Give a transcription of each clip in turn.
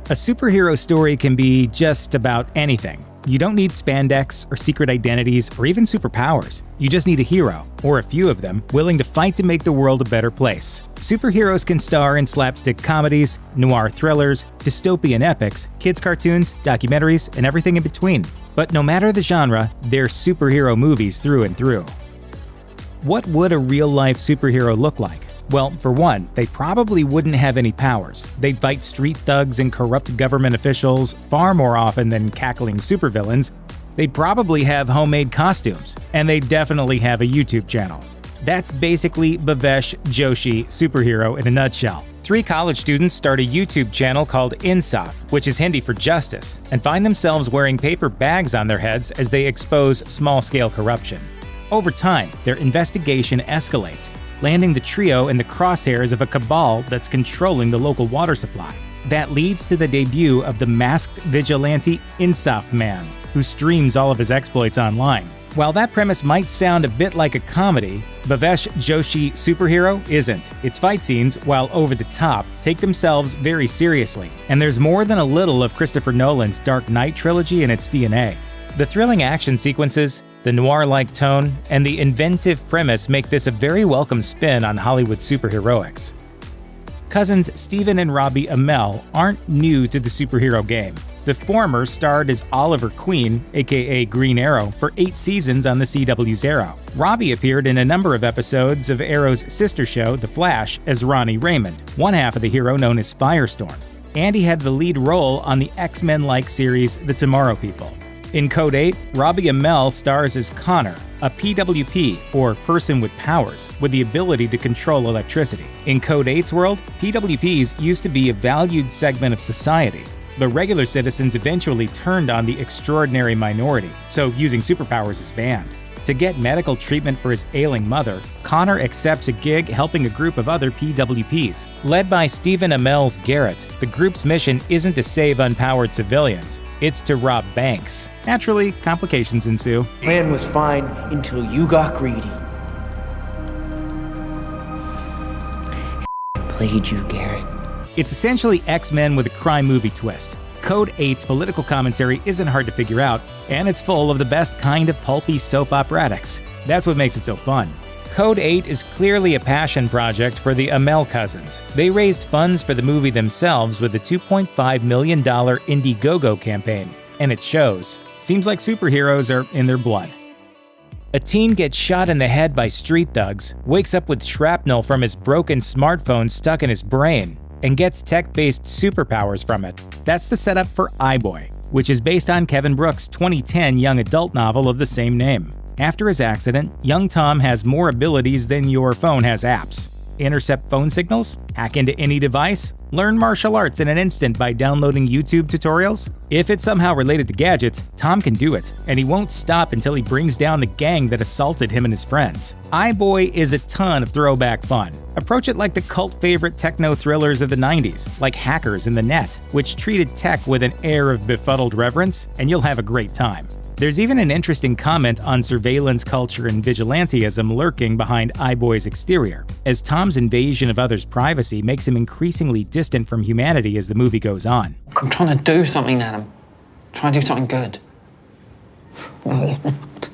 A superhero story can be just about anything. You don't need spandex or secret identities or even superpowers. You just need a hero, or a few of them, willing to fight to make the world a better place. Superheroes can star in slapstick comedies, noir thrillers, dystopian epics, kids' cartoons, documentaries, and everything in between. But no matter the genre, they're superhero movies through and through. What would a real-life superhero look like? Well, for one, they probably wouldn't have any powers. They'd fight street thugs and corrupt government officials far more often than cackling supervillains. They'd probably have homemade costumes, and they'd definitely have a YouTube channel. That's basically Bhavesh Joshi superhero in a nutshell. 3 college students start a YouTube channel called Insaf, which is Hindi for justice, and find themselves wearing paper bags on their heads as they expose small-scale corruption. Over time, their investigation escalates, landing the trio in the crosshairs of a cabal that's controlling the local water supply. That leads to the debut of the masked vigilante Insaf Man, who streams all of his exploits online. While that premise might sound a bit like a comedy, Bhavesh Joshi Superhero isn't. Its fight scenes, while over the top, take themselves very seriously, and there's more than a little of Christopher Nolan's Dark Knight trilogy in its DNA. The thrilling action sequences, the noir-like tone, and the inventive premise make this a very welcome spin on Hollywood superheroics. Cousins Stephen and Robbie Amell aren't new to the superhero game. The former starred as Oliver Queen, aka Green Arrow, for 8 seasons on the CW's Arrow. Robbie appeared in a number of episodes of Arrow's sister show, The Flash, as Ronnie Raymond, one half of the hero known as Firestorm. And he had the lead role on the X-Men-like series The Tomorrow People. In Code 8, Robbie Amell stars as Connor, a PWP, or person with powers, with the ability to control electricity. In Code 8's world, PWPs used to be a valued segment of society, but regular citizens eventually turned on the extraordinary minority, so using superpowers is banned. To get medical treatment for his ailing mother, Connor accepts a gig helping a group of other PWPs. Led by Stephen Amell's Garrett, the group's mission isn't to save unpowered civilians, it's to rob banks. Naturally, complications ensue. Plan was fine until you got greedy. I played you, Garrett. It's essentially X-Men with a crime movie twist. Code 8's political commentary isn't hard to figure out, and it's full of the best kind of pulpy soap operatics. That's what makes it so fun. Code 8 is clearly a passion project for the Amell cousins. They raised funds for the movie themselves with the $2.5 million Indiegogo campaign, and it shows. Seems like superheroes are in their blood. A teen gets shot in the head by street thugs, wakes up with shrapnel from his broken smartphone stuck in his brain, and gets tech-based superpowers from it. That's the setup for iBoy, which is based on Kevin Brooks' 2010 young adult novel of the same name. After his accident, young Tom has more abilities than your phone has apps. Intercept phone signals? Hack into any device? Learn martial arts in an instant by downloading YouTube tutorials? If it's somehow related to gadgets, Tom can do it, and he won't stop until he brings down the gang that assaulted him and his friends. iBoy is a ton of throwback fun. Approach it like the cult favorite techno thrillers of the 90s, like Hackers and The Net, which treated tech with an air of befuddled reverence, and you'll have a great time. There's even an interesting comment on surveillance culture and vigilantism lurking behind iBoy's exterior, as Tom's invasion of others' privacy makes him increasingly distant from humanity as the movie goes on. I'm trying to do something, Adam. I'm trying to do something good. No, you're not.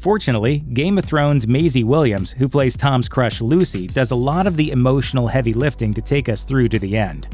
Fortunately, Game of Thrones' Maisie Williams, who plays Tom's crush Lucy, does a lot of the emotional heavy lifting to take us through to the end.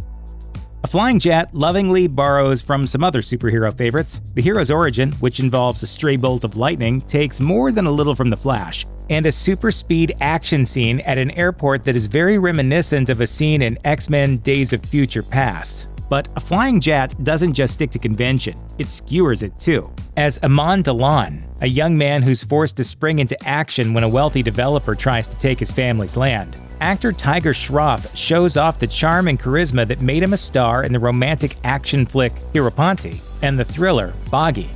A flying jet lovingly borrows from some other superhero favorites. The hero's origin, which involves a stray bolt of lightning, takes more than a little from The Flash, and a super speed action scene at an airport that is very reminiscent of a scene in X-Men Days of Future Past. But a flying jet doesn't just stick to convention, it skewers it too. As Amon Delan, a young man who's forced to spring into action when a wealthy developer tries to take his family's land, actor Tiger Shroff shows off the charm and charisma that made him a star in the romantic action flick Hirapanti and the thriller Boggy,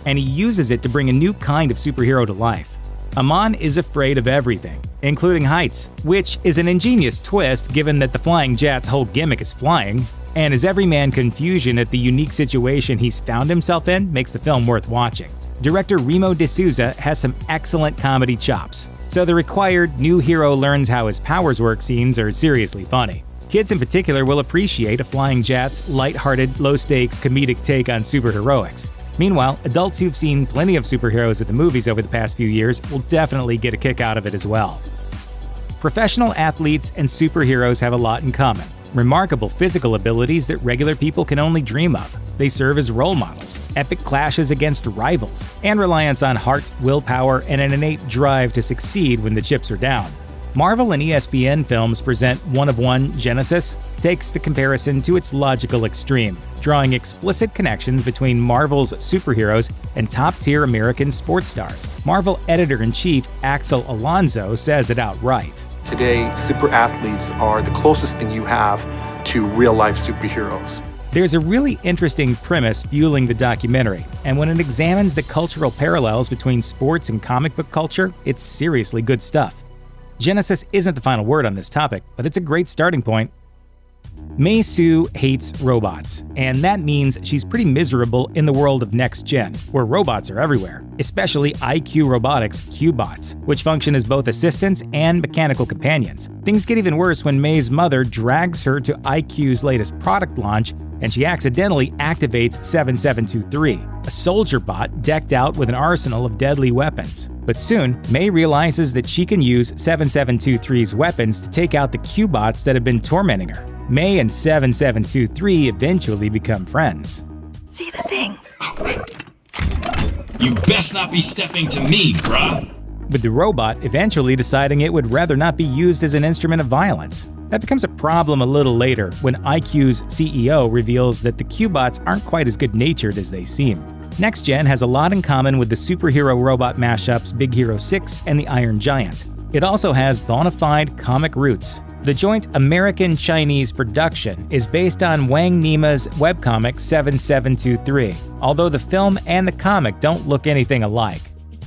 and he uses it to bring a new kind of superhero to life. Amon is afraid of everything, including heights, which is an ingenious twist given that the flying jet's whole gimmick is flying, and his everyman confusion at the unique situation he's found himself in makes the film worth watching. Director Remo D'Souza has some excellent comedy chops, so the required new hero learns how his powers work scenes are seriously funny. Kids in particular will appreciate a flying jet's lighthearted, low-stakes, comedic take on superheroics. Meanwhile, adults who've seen plenty of superheroes at the movies over the past few years will definitely get a kick out of it as well. Professional athletes and superheroes have a lot in common. Remarkable physical abilities that regular people can only dream of. They serve as role models, epic clashes against rivals, and reliance on heart, willpower, and an innate drive to succeed when the chips are down. Marvel and ESPN films present One of One Genesis takes the comparison to its logical extreme, drawing explicit connections between Marvel's superheroes and top-tier American sports stars. Marvel editor-in-chief Axel Alonso says it outright. Today, super athletes are the closest thing you have to real-life superheroes. There's a really interesting premise fueling the documentary, and when it examines the cultural parallels between sports and comic book culture, it's seriously good stuff. Genesis isn't the final word on this topic, but it's a great starting point. Mei Su hates robots, and that means she's pretty miserable in the world of Next Gen, where robots are everywhere, especially IQ Robotics Q-Bots, which function as both assistants and mechanical companions. Things get even worse when Mei's mother drags her to IQ's latest product launch, and she accidentally activates 7723, a soldier bot decked out with an arsenal of deadly weapons. But soon, Mei realizes that she can use 7723's weapons to take out the Q-Bots that have been tormenting her. Mei and 7723 eventually become friends. See the thing. You best not be stepping to me, bruh. With the robot eventually deciding it would rather not be used as an instrument of violence. That becomes a problem a little later when IQ's CEO reveals that the Q-Bots aren't quite as good-natured as they seem. Next Gen has a lot in common with the superhero robot mashups Big Hero 6 and the Iron Giant. It also has bona fide comic roots. The joint American-Chinese production is based on Wang Nima's webcomic 7723, although the film and the comic don't look anything alike.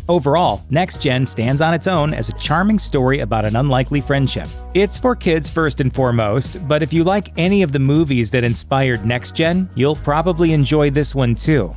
Overall, Next Gen stands on its own as a charming story about an unlikely friendship. It's for kids first and foremost, but if you like any of the movies that inspired Next Gen, you'll probably enjoy this one too.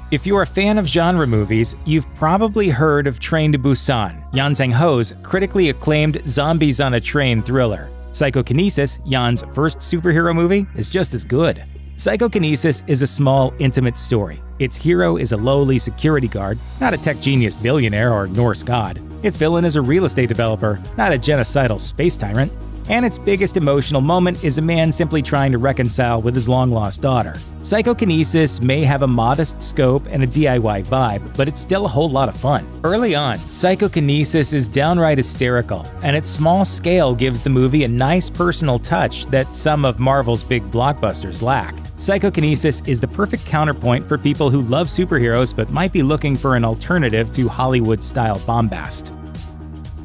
If you're a fan of genre movies, you've probably heard of Train to Busan, Yan Sang-ho's critically acclaimed zombies on a train thriller. Psychokinesis, Yan's first superhero movie, is just as good. Psychokinesis is a small, intimate story. Its hero is a lowly security guard, not a tech genius billionaire or Norse god. Its villain is a real estate developer, not a genocidal space tyrant. And its biggest emotional moment is a man simply trying to reconcile with his long-lost daughter. Psychokinesis may have a modest scope and a DIY vibe, but it's still a whole lot of fun. Early on, Psychokinesis is downright hysterical, and its small scale gives the movie a nice personal touch that some of Marvel's big blockbusters lack. Psychokinesis is the perfect counterpoint for people who love superheroes but might be looking for an alternative to Hollywood-style bombast.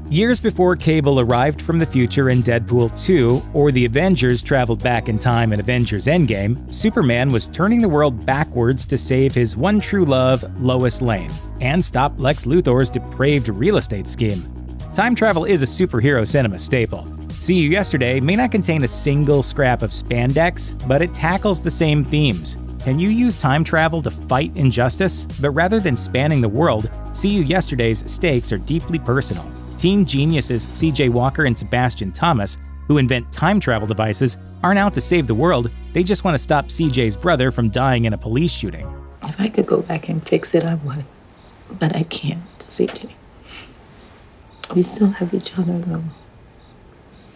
Years before Cable arrived from the future in Deadpool 2, or the Avengers traveled back in time in Avengers Endgame, Superman was turning the world backwards to save his one true love, Lois Lane, and stop Lex Luthor's depraved real estate scheme. Time travel is a superhero cinema staple. See You Yesterday may not contain a single scrap of spandex, but it tackles the same themes. Can you use time travel to fight injustice? But rather than spanning the world, See You Yesterday's stakes are deeply personal. Teen geniuses CJ Walker and Sebastian Thomas, who invent time travel devices, aren't out to save the world, they just want to stop CJ's brother from dying in a police shooting. If I could go back and fix it, I would. But I can't, CJ. We still have each other, though.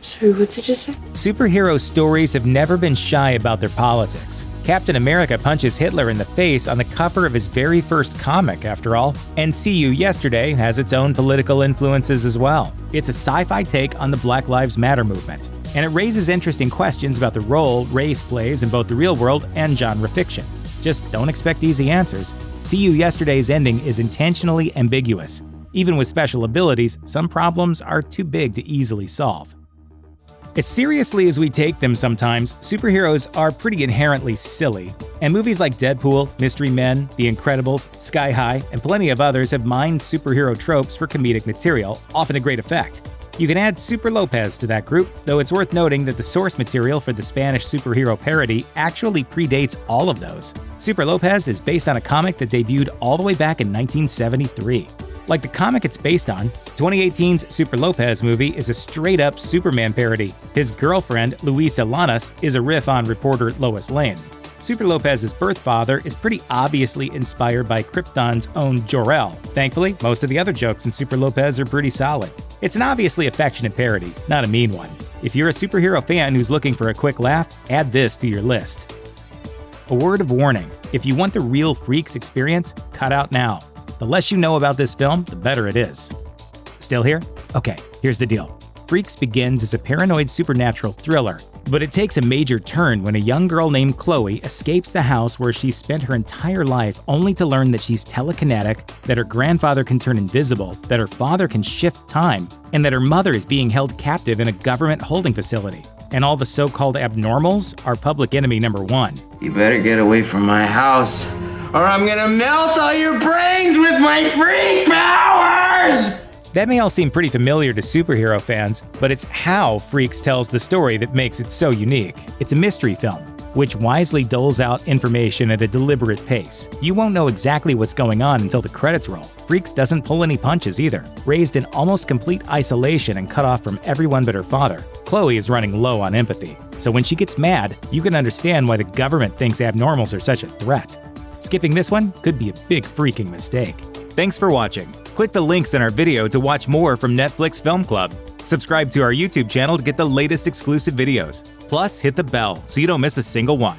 Sorry, what did you say? Superhero stories have never been shy about their politics. Captain America punches Hitler in the face on the cover of his very first comic, after all, and See You Yesterday has its own political influences as well. It's a sci-fi take on the Black Lives Matter movement, and it raises interesting questions about the role race plays in both the real world and genre fiction. Just don't expect easy answers. See You Yesterday's ending is intentionally ambiguous. Even with special abilities, some problems are too big to easily solve. As seriously as we take them sometimes, superheroes are pretty inherently silly, and movies like Deadpool, Mystery Men, The Incredibles, Sky High, and plenty of others have mined superhero tropes for comedic material, often to great effect. You can add Super Lopez to that group, though it's worth noting that the source material for the Spanish superhero parody actually predates all of those. Super Lopez is based on a comic that debuted all the way back in 1973. Like the comic it's based on, 2018's Super Lopez movie is a straight-up Superman parody. His girlfriend, Luisa Llanas, is a riff on reporter Lois Lane. Super Lopez's birth father is pretty obviously inspired by Krypton's own Jor-El. Thankfully, most of the other jokes in Super Lopez are pretty solid. It's an obviously affectionate parody, not a mean one. If you're a superhero fan who's looking for a quick laugh, add this to your list. A word of warning: if you want the real Freaks experience, cut out now. The less you know about this film, the better it is. Still here? Okay, here's the deal. Freaks begins as a paranoid supernatural thriller, but it takes a major turn when a young girl named Chloe escapes the house where she spent her entire life only to learn that she's telekinetic, that her grandfather can turn invisible, that her father can shift time, and that her mother is being held captive in a government holding facility. And all the so-called abnormals are public enemy number one. You better get away from my house, or I'm gonna melt all your brains with my freak powers! That may all seem pretty familiar to superhero fans, but it's how Freaks tells the story that makes it so unique. It's a mystery film, which wisely doles out information at a deliberate pace. You won't know exactly what's going on until the credits roll. Freaks doesn't pull any punches either. Raised in almost complete isolation and cut off from everyone but her father, Chloe is running low on empathy. So when she gets mad, you can understand why the government thinks abnormals are such a threat. Skipping this one could be a big freaking mistake. Thanks for watching. Click the links in our video to watch more from Netflix Film Club. Subscribe to our YouTube channel to get the latest exclusive videos. Plus, hit the bell so you don't miss a single one.